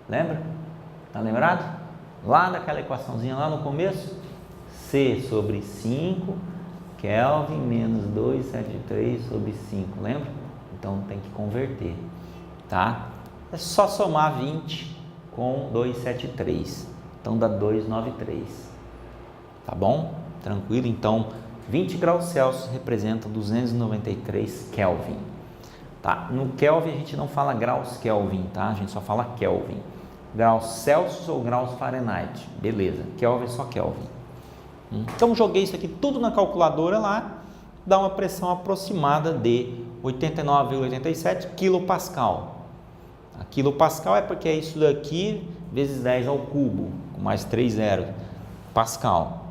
Lembra? Tá lembrado? Lá daquela equaçãozinha lá no começo, C sobre 5 Kelvin menos 273 sobre 5, lembra? Então tem que converter, tá? É só somar 20 com 273, então dá 293, tá bom? Tranquilo? Então 20 graus Celsius representa 293 Kelvin, tá? No Kelvin a gente não fala graus Kelvin, tá? A gente só fala Kelvin. Graus Celsius ou graus Fahrenheit, beleza? Kelvin é só Kelvin. Então joguei isso aqui tudo na calculadora lá, dá uma pressão aproximada de 89,87 quilopascal. A quilopascal é porque é isso daqui vezes 10 ao cubo, com mais 3 zeros, pascal.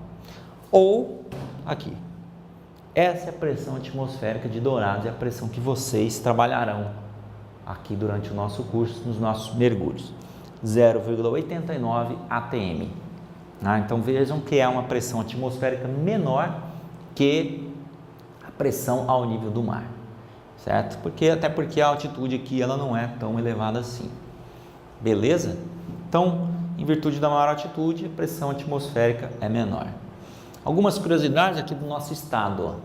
Ou aqui, essa é a pressão atmosférica de Dourados, é a pressão que vocês trabalharão aqui durante o nosso curso, nos nossos mergulhos, 0,89 atm. Então vejam que é uma pressão atmosférica menor que a pressão ao nível do mar, certo? Até porque a altitude aqui ela não é tão elevada assim, beleza? Então, em virtude da maior altitude, a pressão atmosférica é menor. Algumas curiosidades aqui do nosso estado, ó.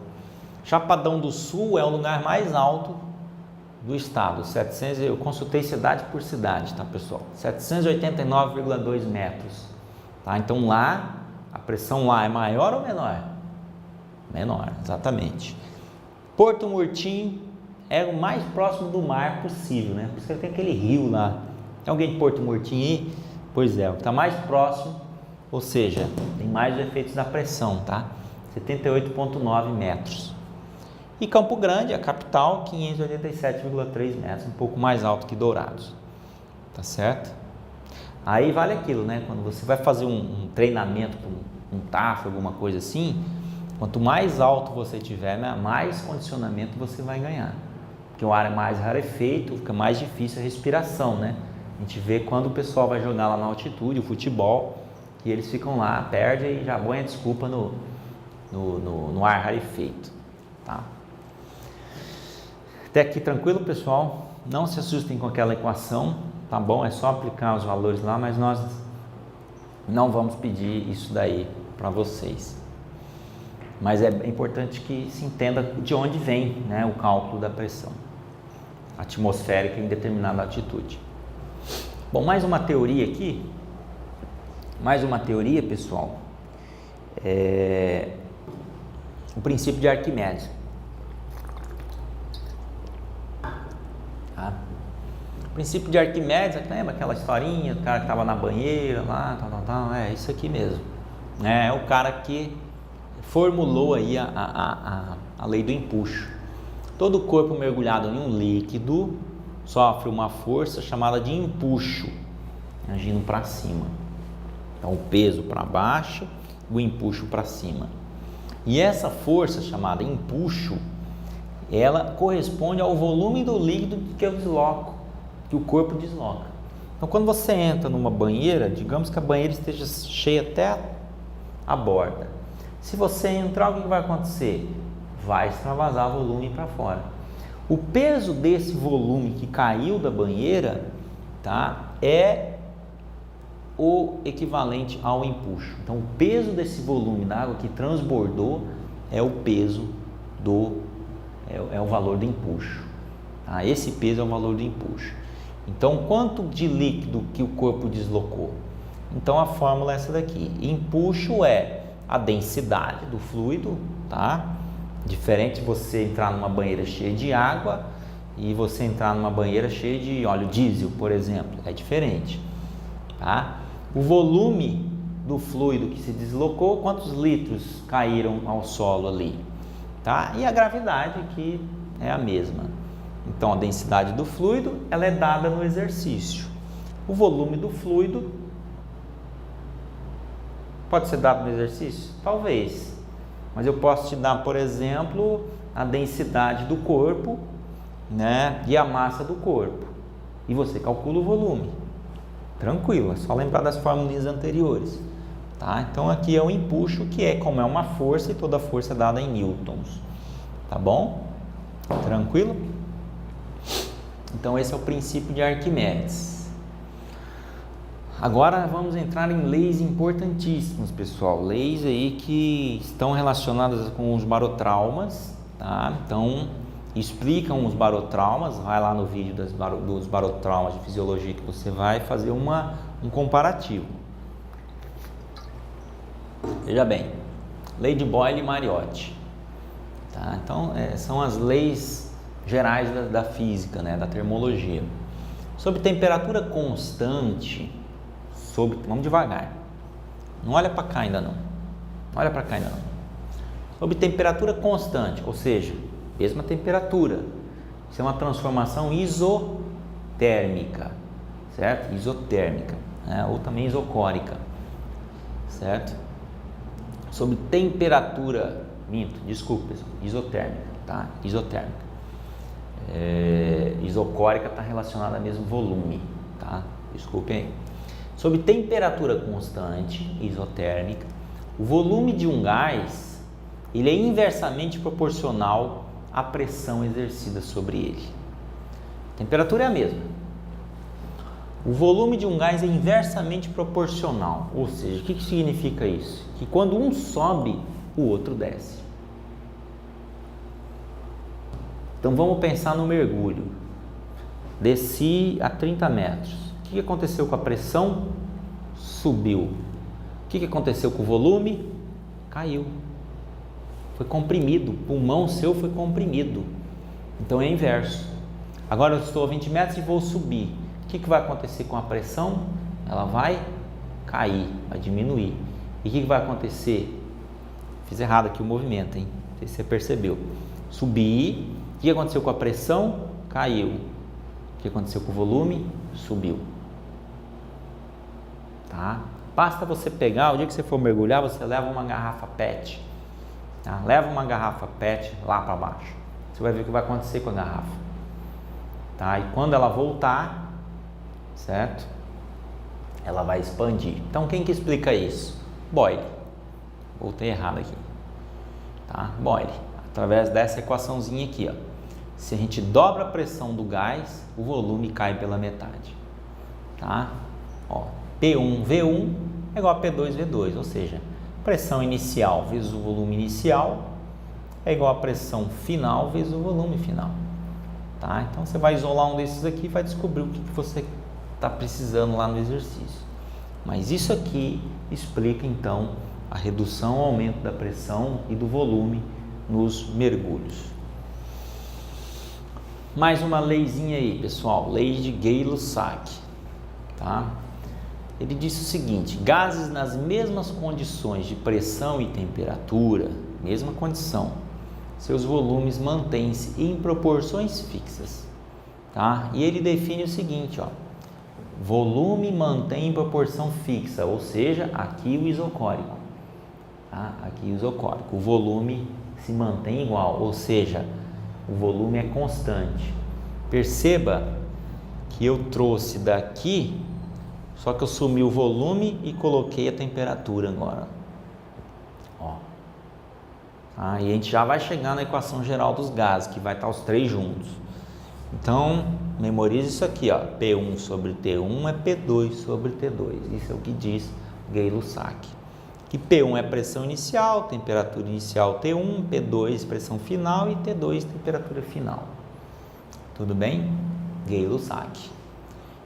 Chapadão do Sul é o lugar mais alto do estado, 700, eu consultei cidade por cidade, tá pessoal? 789,2 metros. Tá? Então lá, a pressão lá é maior ou menor? Menor, exatamente. Porto Murtinho é o mais próximo do mar possível, né? Por isso que tem aquele rio lá. Tem alguém de Porto Murtinho aí? Pois é, o que está mais próximo, ou seja, tem mais os efeitos da pressão, tá? 78,9 metros. E Campo Grande, a capital, 587,3 metros, um pouco mais alto que Dourados, tá certo? Aí vale aquilo, né? Quando você vai fazer um treinamento com um TAF, alguma coisa assim, quanto mais alto você tiver, mais condicionamento você vai ganhar. Porque o ar é mais rarefeito, fica mais difícil a respiração, né? A gente vê quando o pessoal vai jogar lá na altitude, o futebol, que eles ficam lá, perdem e já põe a desculpa no ar rarefeito, tá? Até aqui tranquilo, pessoal? Não se assustem com aquela equação, tá bom? É só aplicar os valores lá, mas nós não vamos pedir isso daí para vocês. Mas é importante que se entenda de onde vem, né, o cálculo da pressão atmosférica em determinada altitude. Bom, mais uma teoria aqui. Mais uma teoria, pessoal. O princípio de Arquimedes. Tá? O princípio de Arquimedes, lembra aquela historinha do cara que estava na banheira lá, tal, é isso aqui mesmo. É o cara que formulou aí a lei do empuxo. Todo corpo mergulhado em um líquido sofre uma força chamada de empuxo, agindo para cima. Então, o peso para baixo, o empuxo para cima. E essa força chamada empuxo, ela corresponde ao volume do líquido que eu desloco, que o corpo desloca. Então, quando você entra numa banheira, digamos que a banheira esteja cheia até a borda. Se você entrar, o que vai acontecer? Vai extravasar volume para fora. O peso desse volume que caiu da banheira, tá, é o equivalente ao empuxo. Então, o peso desse volume da água que transbordou é o peso é o valor do empuxo. Tá? Esse peso é o valor do empuxo. Então, quanto de líquido que o corpo deslocou? Então, a fórmula é essa daqui. Empuxo é a densidade do fluido, tá? Diferente de você entrar numa banheira cheia de água e você entrar numa banheira cheia de óleo diesel, por exemplo. É diferente, tá? O volume do fluido que se deslocou, quantos litros caíram ao solo ali, tá? E a gravidade, que é a mesma. Então, a densidade do fluido, ela é dada no exercício. O volume do fluido pode ser dado no exercício? Talvez. Mas eu posso te dar, por exemplo, a densidade do corpo, né, e a massa do corpo. E você calcula o volume. Tranquilo, é só lembrar das fórmulas anteriores. Tá? Então, aqui é o empuxo, que é como é uma força, e toda força é dada em newtons. Tá bom? Tranquilo? Então, esse é o princípio de Arquimedes. Agora vamos entrar em leis importantíssimas, pessoal. Leis aí que estão relacionadas com os barotraumas, tá? Então, explicam os barotraumas. Vai lá no vídeo dos barotraumas de fisiologia que você vai fazer um comparativo. Veja bem, lei de Boyle e Mariotti. Tá? Então, são as leis gerais da física, né? Da termologia. Sob temperatura constante, vamos devagar, não olha para cá ainda não, sob temperatura constante, ou seja, mesma temperatura, isso é uma transformação isotérmica, certo? Isotérmica, né? Ou também isocórica, certo? Sob temperatura, desculpa pessoal, isotérmica, tá? Isotérmica. Isocórica está relacionada ao mesmo volume, tá? Desculpem aí. Sob temperatura constante, isotérmica, o volume de um gás ele é inversamente proporcional à pressão exercida sobre ele. A temperatura é a mesma. O volume de um gás é inversamente proporcional, ou seja, o que significa isso? Que quando um sobe, o outro desce. Então vamos pensar no mergulho. Desci a 30 metros. O que aconteceu com a pressão? Subiu. O que aconteceu com o volume? Caiu. Foi comprimido. O pulmão seu foi comprimido. Então é inverso. Agora eu estou a 20 metros e vou subir. O que vai acontecer com a pressão? Ela vai cair, vai diminuir. E o que vai acontecer? Fiz errado aqui o movimento, hein? Não sei se você percebeu. Subi. O que aconteceu com a pressão? Caiu. O que aconteceu com o volume? Subiu. Tá? Basta você pegar, o dia que você for mergulhar, você leva uma garrafa PET. Tá? Leva uma garrafa PET lá para baixo. Você vai ver o que vai acontecer com a garrafa. Tá? E quando ela voltar, certo? Ela vai expandir. Então, quem que explica isso? Boyle. Voltei errado aqui. Tá? Boyle. Através dessa equaçãozinha aqui, ó. Se a gente dobra a pressão do gás, o volume cai pela metade. Tá? Ó, P1V1 é igual a P2V2, ou seja, pressão inicial vezes o volume inicial é igual a pressão final vezes o volume final. Tá? Então você vai isolar um desses aqui e vai descobrir o que você está precisando lá no exercício. Mas isso aqui explica então a redução ou aumento da pressão e do volume nos mergulhos. Mais uma leizinha aí, pessoal, lei de Gay-Lussac, tá? Ele disse o seguinte: gases nas mesmas condições de pressão e temperatura, mesma condição, seus volumes mantêm-se em proporções fixas, tá? E ele define o seguinte, ó: volume mantém em proporção fixa, ou seja, aqui o isocórico, tá? Aqui o isocórico, o volume se mantém igual, ou seja, o volume é constante. Perceba que eu trouxe daqui, só que eu sumi o volume e coloquei a temperatura agora. Ó. E a gente já vai chegar na equação geral dos gases, que vai estar os três juntos. Então, memorize isso aqui, ó. P1 sobre T1 é P2 sobre T2. Isso é o que diz Gay-Lussac. Que P1 é pressão inicial, temperatura inicial T1, P2 pressão final e T2 temperatura final. Tudo bem? Gay-Lussac.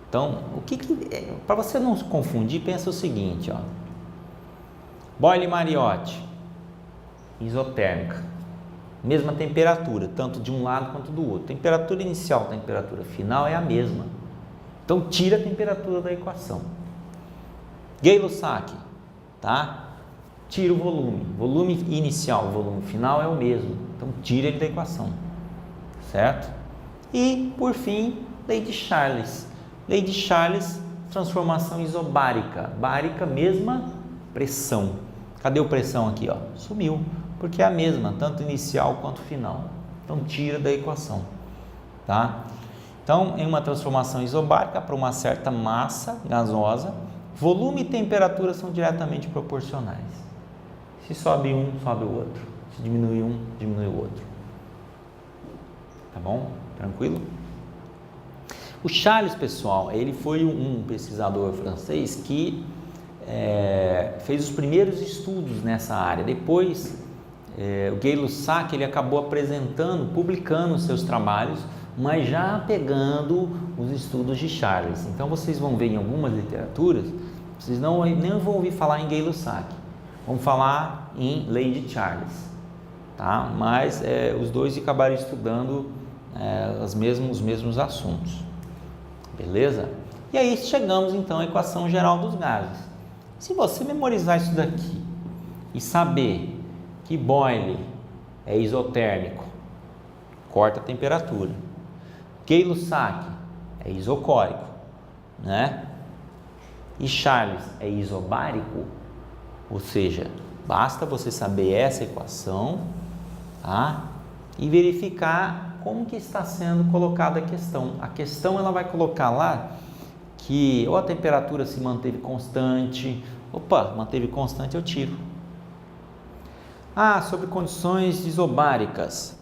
Então, para você não se confundir, pensa o seguinte, ó. Boyle e Mariotti, isotérmica, mesma temperatura, tanto de um lado quanto do outro. Temperatura inicial, temperatura final é a mesma. Então, tira a temperatura da equação. Gay-Lussac, tá? Tira o volume. Volume inicial, volume final é o mesmo. Então, tira ele da equação, certo? E, por fim, lei de Charles. Lei de Charles, transformação isobárica. Bárica, mesma pressão. Cadê o pressão aqui? Ó? Sumiu, porque é a mesma, tanto inicial quanto final. Então, tira da equação. Tá? Então, em uma transformação isobárica para uma certa massa gasosa, volume e temperatura são diretamente proporcionais. Se sobe um, sobe o outro. Se diminui um, diminui o outro. Tá bom? Tranquilo? O Charles, pessoal, ele foi um pesquisador francês que fez os primeiros estudos nessa área. Depois, o Gay-Lussac ele acabou apresentando, publicando os seus trabalhos, mas já pegando os estudos de Charles. Então, vocês vão ver em algumas literaturas, vocês nem vão ouvir falar em Gay-Lussac, vão falar em lei de Charles, tá? Mas os dois acabaram estudando os mesmos assuntos, beleza? E aí chegamos então à equação geral dos gases. Se você memorizar isso daqui e saber que Boyle é isotérmico, corta a temperatura, Gay-Lussac é isocórico, né? E Charles é isobárico, ou seja, basta você saber essa equação, tá? E verificar como que está sendo colocada a questão. A questão ela vai colocar lá que ou a temperatura se manteve constante, manteve constante, eu tiro. Sobre condições isobáricas,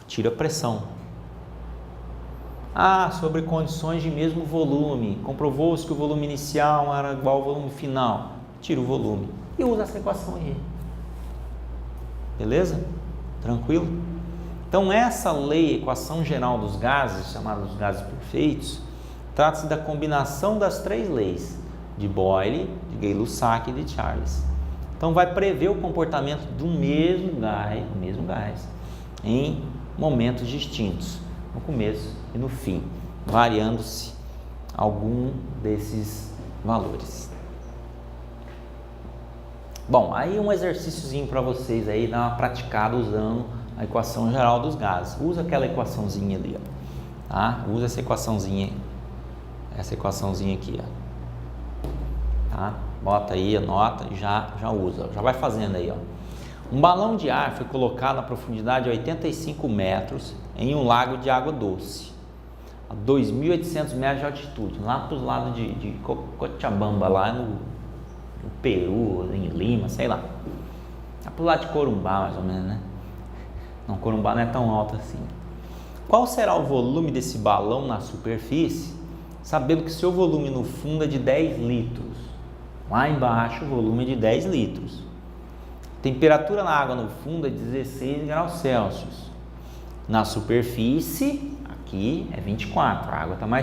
tiro a pressão. Sobre condições de mesmo volume, comprovou-se que o volume inicial era igual ao volume final, tiro o volume e usa essa equação aí. Beleza? Tranquilo? Então essa lei, equação geral dos gases, chamada dos gases perfeitos, trata-se da combinação das três leis, de Boyle, de Gay-Lussac e de Charles. Então vai prever o comportamento do mesmo gás em momentos distintos, no começo e no fim, variando-se algum desses valores. Bom, aí um exercíciozinho para vocês aí dar uma praticada usando a equação geral dos gases. Usa aquela equaçãozinha ali, ó, tá? Usa essa equaçãozinha aqui, ó, tá? Bota aí, anota e já usa, já vai fazendo aí, ó. Um balão de ar foi colocado na profundidade de 85 metros em um lago de água doce, a 2.800 metros de altitude, lá para os lados de Cochabamba, lá no Peru, em Lima, sei lá. Lá para o lado de Corumbá, mais ou menos, né? Não, Corumbá não é tão alto assim. Qual será o volume desse balão na superfície, sabendo que seu volume no fundo é de 10 litros? Lá embaixo o volume é de 10 litros. Temperatura na água no fundo é 16 graus Celsius. Na superfície, aqui é 24, a água está mais